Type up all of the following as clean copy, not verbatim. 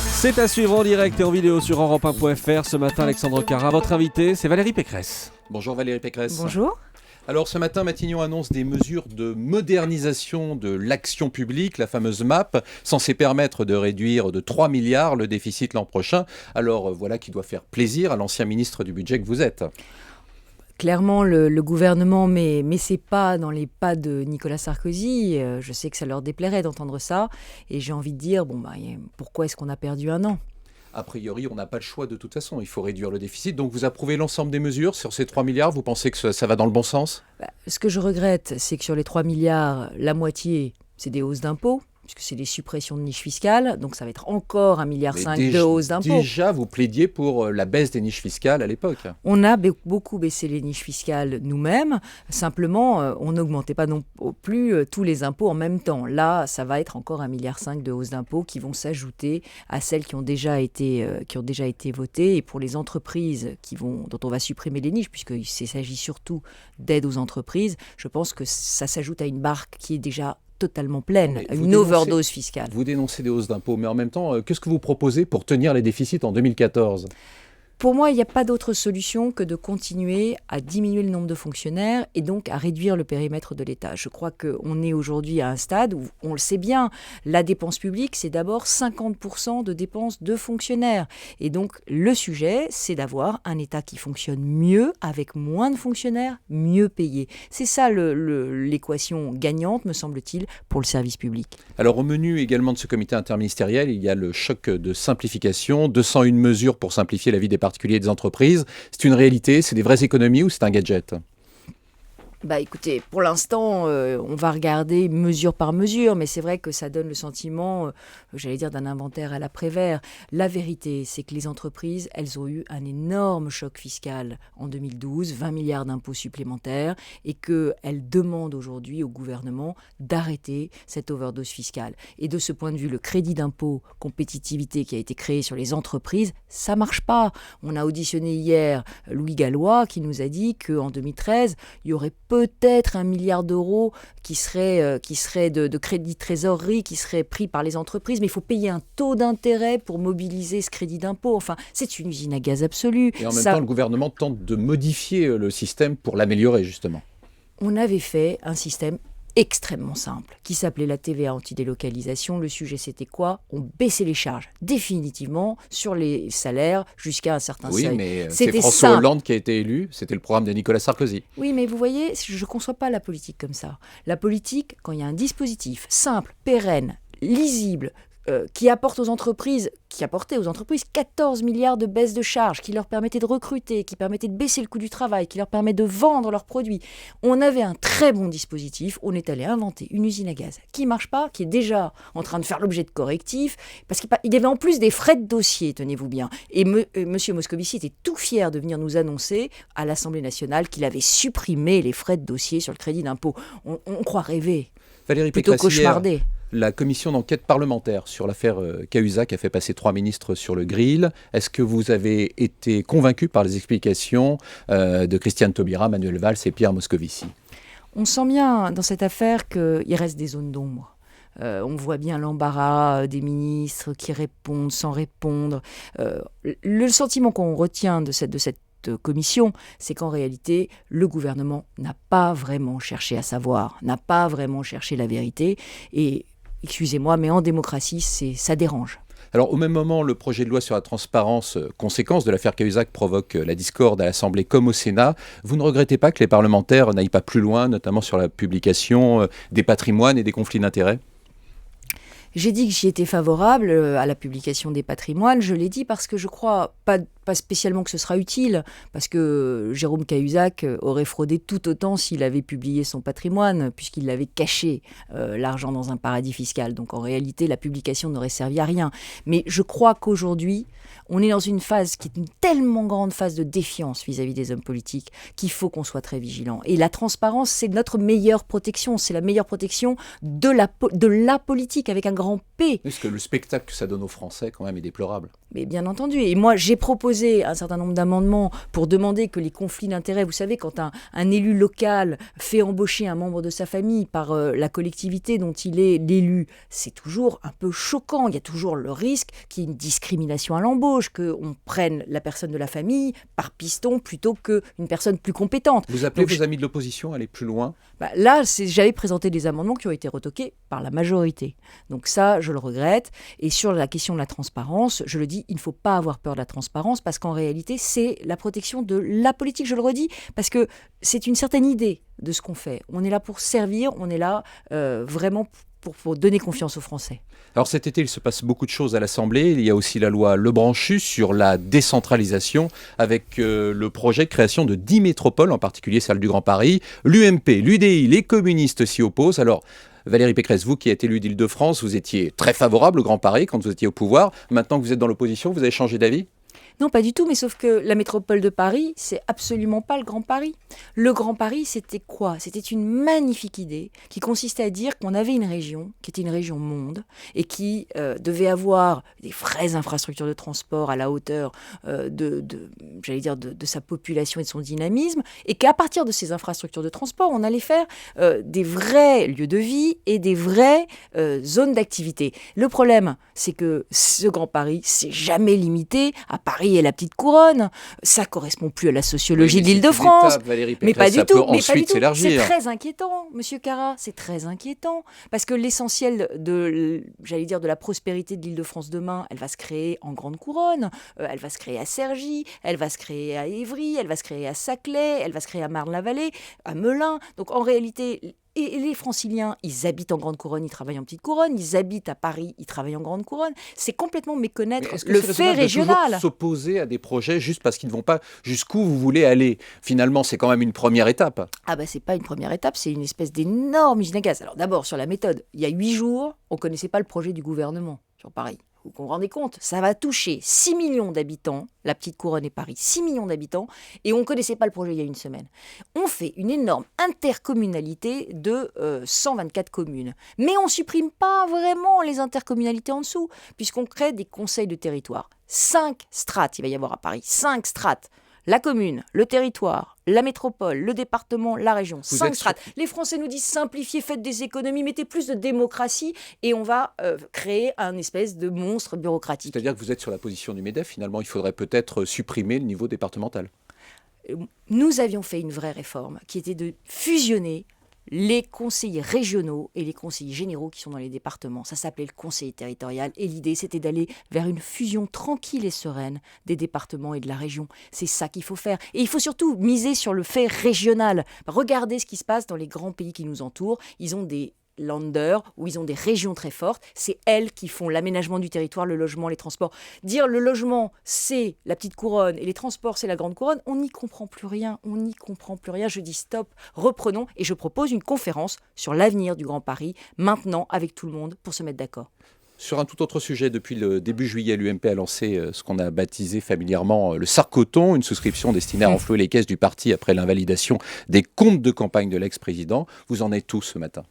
C'est à suivre en direct et en vidéo sur Europe1.fr. Ce matin, Alexandre Carra, votre invité, c'est Valérie Pécresse. Bonjour Valérie Pécresse. Bonjour. Alors ce matin, Matignon annonce des mesures de modernisation de l'action publique, la fameuse MAP, censée permettre de réduire de 3 milliards le déficit l'an prochain. Alors voilà qui doit faire plaisir à l'ancien ministre du budget que vous êtes. Clairement, le gouvernement met ses pas dans les pas de Nicolas Sarkozy. Je sais que ça leur déplairait d'entendre ça. Et j'ai envie de dire, pourquoi est-ce qu'on a perdu un an ? A priori, on n'a pas le choix de toute façon. Il faut réduire le déficit. Donc vous approuvez l'ensemble des mesures sur ces 3 milliards. Vous pensez que ça va dans le bon sens ? Ce que je regrette, c'est que sur les 3 milliards, la moitié, c'est des hausses d'impôts, puisque c'est des suppressions de niches fiscales. Donc ça va être encore 1,5 milliard de hausses d'impôts. Déjà, vous plaidiez pour la baisse des niches fiscales à l'époque. On a beaucoup baissé les niches fiscales nous-mêmes. Simplement, on n'augmentait pas non plus tous les impôts en même temps. Là, ça va être encore 1,5 milliard de hausses d'impôts qui vont s'ajouter à celles qui ont déjà été votées. Et pour les entreprises dont on va supprimer les niches, puisqu'il s'agit surtout d'aide aux entreprises, je pense que ça s'ajoute à une barque qui est déjà totalement pleine, une overdose fiscale. Vous dénoncez des hausses d'impôts, mais en même temps, qu'est-ce que vous proposez pour tenir les déficits en 2014 ? Pour moi, il n'y a pas d'autre solution que de continuer à diminuer le nombre de fonctionnaires et donc à réduire le périmètre de l'État. Je crois qu'on est aujourd'hui à un stade où, on le sait bien, la dépense publique, c'est d'abord 50% de dépenses de fonctionnaires. Et donc, le sujet, c'est d'avoir un État qui fonctionne mieux, avec moins de fonctionnaires, mieux payés. C'est ça l'équation gagnante, me semble-t-il, pour le service public. Alors, au menu également de ce comité interministériel, il y a le choc de simplification, 201 mesures pour simplifier la vie des particuliers et des entreprises. C'est une réalité, c'est des vraies économies ou c'est un gadget ? Écoutez, pour l'instant, on va regarder mesure par mesure, mais c'est vrai que ça donne le sentiment, d'un inventaire à l'après-vert. La vérité, c'est que les entreprises, elles ont eu un énorme choc fiscal en 2012, 20 milliards d'impôts supplémentaires, et qu'elles demandent aujourd'hui au gouvernement d'arrêter cette overdose fiscale. Et de ce point de vue, le crédit d'impôt compétitivité qui a été créé sur les entreprises, ça marche pas. On a auditionné hier Louis Gallois qui nous a dit qu'en 2013, il y aurait peut-être 1 milliard d'euros qui serait de crédit de trésorerie qui serait pris par les entreprises, mais il faut payer un taux d'intérêt pour mobiliser ce crédit d'impôt. Enfin, c'est une usine à gaz absolue. Et en même temps, le gouvernement tente de modifier le système pour l'améliorer, justement. On avait fait un système extrêmement simple, qui s'appelait la TVA anti-délocalisation. Le sujet, c'était quoi ? On baissait les charges définitivement sur les salaires jusqu'à un certain seuil. Oui, mais c'est François Hollande qui a été élu. C'était le programme de Nicolas Sarkozy. Oui, mais vous voyez, je ne conçois pas la politique comme ça. La politique, quand il y a un dispositif simple, pérenne, lisible, qui apportait aux entreprises 14 milliards de baisse de charges, qui leur permettait de recruter, qui permettait de baisser le coût du travail, qui leur permet de vendre leurs produits. On avait un très bon dispositif, on est allé inventer une usine à gaz qui ne marche pas, qui est déjà en train de faire l'objet de correctifs, parce qu'il y avait en plus des frais de dossier, tenez-vous bien. Et M. Moscovici était tout fier de venir nous annoncer à l'Assemblée nationale qu'il avait supprimé les frais de dossier sur le crédit d'impôt. On croit rêver, Valérie plutôt Pécresse, cauchemarder. La commission d'enquête parlementaire sur l'affaire Cahuzac a fait passer 3 ministres sur le grill. Est-ce que vous avez été convaincu par les explications de Christiane Taubira, Manuel Valls et Pierre Moscovici ? On sent bien dans cette affaire qu'il reste des zones d'ombre. On voit bien l'embarras des ministres qui répondent sans répondre. Le sentiment qu'on retient de cette commission, c'est qu'en réalité, le gouvernement n'a pas vraiment cherché à savoir, n'a pas vraiment cherché la vérité. Et excusez-moi, mais en démocratie, ça dérange. Alors, au même moment, le projet de loi sur la transparence, conséquence de l'affaire Cahuzac, provoque la discorde à l'Assemblée comme au Sénat. Vous ne regrettez pas que les parlementaires n'aillent pas plus loin, notamment sur la publication des patrimoines et des conflits d'intérêts ? J'ai dit que j'y étais favorable à la publication des patrimoines. Je l'ai dit parce que je crois pas spécialement que ce sera utile, parce que Jérôme Cahuzac aurait fraudé tout autant s'il avait publié son patrimoine, puisqu'il avait caché l'argent dans un paradis fiscal. Donc en réalité, la publication n'aurait servi à rien. Mais je crois qu'aujourd'hui, on est dans une phase qui est une tellement grande phase de défiance vis-à-vis des hommes politiques qu'il faut qu'on soit très vigilant. Et la transparence, c'est notre meilleure protection. C'est la meilleure protection de la politique, avec un grand P. Parce que le spectacle que ça donne aux Français, quand même, est déplorable. Mais bien entendu. Et moi, j'ai proposé déposé un certain nombre d'amendements pour demander que les conflits d'intérêts, vous savez, quand un élu local fait embaucher un membre de sa famille par la collectivité dont il est l'élu, c'est toujours un peu choquant. Il y a toujours le risque qu'il y ait une discrimination à l'embauche, qu'on prenne la personne de la famille par piston plutôt qu'une personne plus compétente. Vous appelez vos amis de l'opposition à aller plus loin? Là, j'avais présenté des amendements qui ont été retoqués par la majorité. Donc ça, je le regrette. Et sur la question de la transparence, je le dis, il ne faut pas avoir peur de la transparence parce qu'en réalité, c'est la protection de la politique, je le redis, parce que c'est une certaine idée de ce qu'on fait. On est là pour servir, on est là vraiment pour donner confiance aux Français. Alors cet été, il se passe beaucoup de choses à l'Assemblée. Il y a aussi la loi Lebranchu sur la décentralisation avec le projet de création de 10 métropoles, en particulier celle du Grand Paris. L'UMP, l'UDI, les communistes s'y opposent. Alors Valérie Pécresse, vous qui êtes élue d'Île-de-France, vous étiez très favorable au Grand Paris quand vous étiez au pouvoir. Maintenant que vous êtes dans l'opposition, vous avez changé d'avis ? Non, pas du tout, mais sauf que la métropole de Paris, c'est absolument pas le Grand Paris. Le Grand Paris, c'était quoi? C'était une magnifique idée qui consistait à dire qu'on avait une région qui était une région monde et qui devait avoir des vraies infrastructures de transport à la hauteur j'allais dire de sa population et de son dynamisme, et qu'à partir de ces infrastructures de transport, on allait faire des vrais lieux de vie et des vraies zones d'activité. Le problème, c'est que ce Grand Paris, c'est jamais limité à Paris et la petite couronne. Ça correspond plus à la sociologie de l'Île-de-France. Mais pas du tout. C'est très inquiétant, Monsieur Carra, c'est très inquiétant. Parce que l'essentiel de la prospérité de l'Île-de-France demain, elle va se créer en grande couronne, elle va se créer à Cergy, elle va se créer à Évry, elle va se créer à Saclay, elle va se créer à Marne-la-Vallée, à Melun. Donc en réalité... Et les franciliens, ils habitent en grande couronne, ils travaillent en petite couronne, ils habitent à Paris, ils travaillent en grande couronne. C'est complètement méconnaître le fait régional. De s'opposer à des projets juste parce qu'ils ne vont pas jusqu'où vous voulez aller. Finalement, c'est quand même une première étape. C'est pas une première étape, c'est une espèce d'énorme usine à gaz. Alors d'abord, sur la méthode, il y a 8 jours, on ne connaissait pas le projet du gouvernement sur Paris. Vous vous rendez compte, ça va toucher 6 millions d'habitants, la petite couronne et Paris, 6 millions d'habitants, et on ne connaissait pas le projet il y a une semaine. On fait une énorme intercommunalité de 124 communes. Mais on ne supprime pas vraiment les intercommunalités en dessous, puisqu'on crée des conseils de territoire. 5 strates, il va y avoir à Paris, 5 strates. La commune, le territoire, la métropole, le département, la région. 5 strates. Les Français nous disent simplifiez, faites des économies, mettez plus de démocratie et on va créer un espèce de monstre bureaucratique. C'est-à-dire que vous êtes sur la position du MEDEF, finalement, il faudrait peut-être supprimer le niveau départemental. Nous avions fait une vraie réforme qui était de fusionner les conseillers régionaux et les conseillers généraux qui sont dans les départements. Ça s'appelait le conseil territorial et l'idée c'était d'aller vers une fusion tranquille et sereine des départements et de la région. C'est ça qu'il faut faire. Et il faut surtout miser sur le fait régional. Regardez ce qui se passe dans les grands pays qui nous entourent. Ils ont des Länder, où ils ont des régions très fortes, c'est elles qui font l'aménagement du territoire, le logement, les transports. Dire le logement, c'est la petite couronne et les transports, c'est la grande couronne, on n'y comprend plus rien, Je dis stop, reprenons et je propose une conférence sur l'avenir du Grand Paris, maintenant avec tout le monde, pour se mettre d'accord. Sur un tout autre sujet, depuis le début juillet, l'UMP a lancé ce qu'on a baptisé familièrement le Sarcoton, une souscription destinée à renflouer les caisses du parti après l'invalidation des comptes de campagne de l'ex-président. Vous en êtes où ce matin ?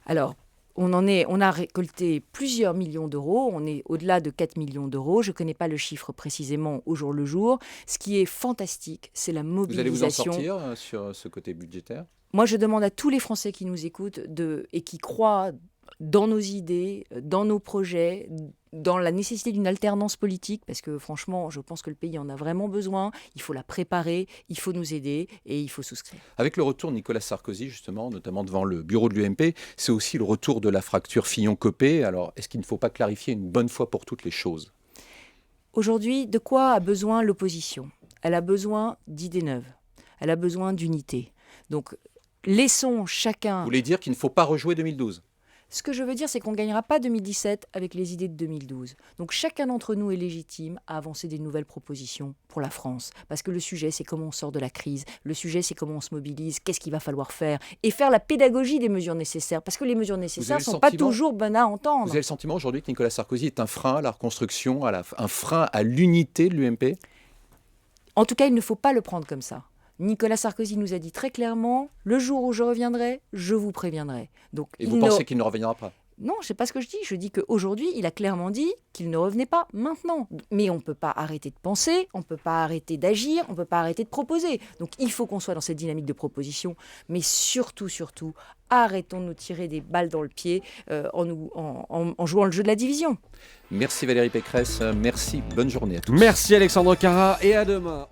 Alors, on a récolté plusieurs millions d'euros, on est au-delà de 4 millions d'euros, je ne connais pas le chiffre précisément au jour le jour. Ce qui est fantastique, c'est la mobilisation. Vous allez vous en sortir sur ce côté budgétaire ? Moi, je demande à tous les Français qui nous écoutent et qui croient dans nos idées, dans nos projets, dans la nécessité d'une alternance politique, parce que franchement, je pense que le pays en a vraiment besoin, il faut la préparer, il faut nous aider et il faut souscrire. Avec le retour de Nicolas Sarkozy, justement, notamment devant le bureau de l'UMP, c'est aussi le retour de la fracture Fillon-Copé. Alors, est-ce qu'il ne faut pas clarifier une bonne fois pour toutes les choses ? Aujourd'hui, de quoi a besoin l'opposition ? Elle a besoin d'idées neuves, elle a besoin d'unité. Donc, laissons chacun... Vous voulez dire qu'il ne faut pas rejouer 2012 ? Ce que je veux dire, c'est qu'on ne gagnera pas 2017 avec les idées de 2012. Donc chacun d'entre nous est légitime à avancer des nouvelles propositions pour la France. Parce que le sujet, c'est comment on sort de la crise. Le sujet, c'est comment on se mobilise, qu'est-ce qu'il va falloir faire. Et faire la pédagogie des mesures nécessaires. Parce que les mesures nécessaires ne sont pas toujours bonnes à entendre. Vous avez le sentiment aujourd'hui que Nicolas Sarkozy est un frein à la reconstruction, un frein à l'unité de l'UMP ? En tout cas, il ne faut pas le prendre comme ça. Nicolas Sarkozy nous a dit très clairement, le jour où je reviendrai, je vous préviendrai. Donc, et vous pensez qu'il ne reviendra pas ? Non, je sais pas ce que je dis. Je dis qu'aujourd'hui, il a clairement dit qu'il ne revenait pas maintenant. Mais on ne peut pas arrêter de penser, on ne peut pas arrêter d'agir, on ne peut pas arrêter de proposer. Donc il faut qu'on soit dans cette dynamique de proposition. Mais surtout, arrêtons de nous tirer des balles dans le pied en jouant le jeu de la division. Merci Valérie Pécresse, merci, bonne journée à tous. Merci Alexandre Cara et à demain.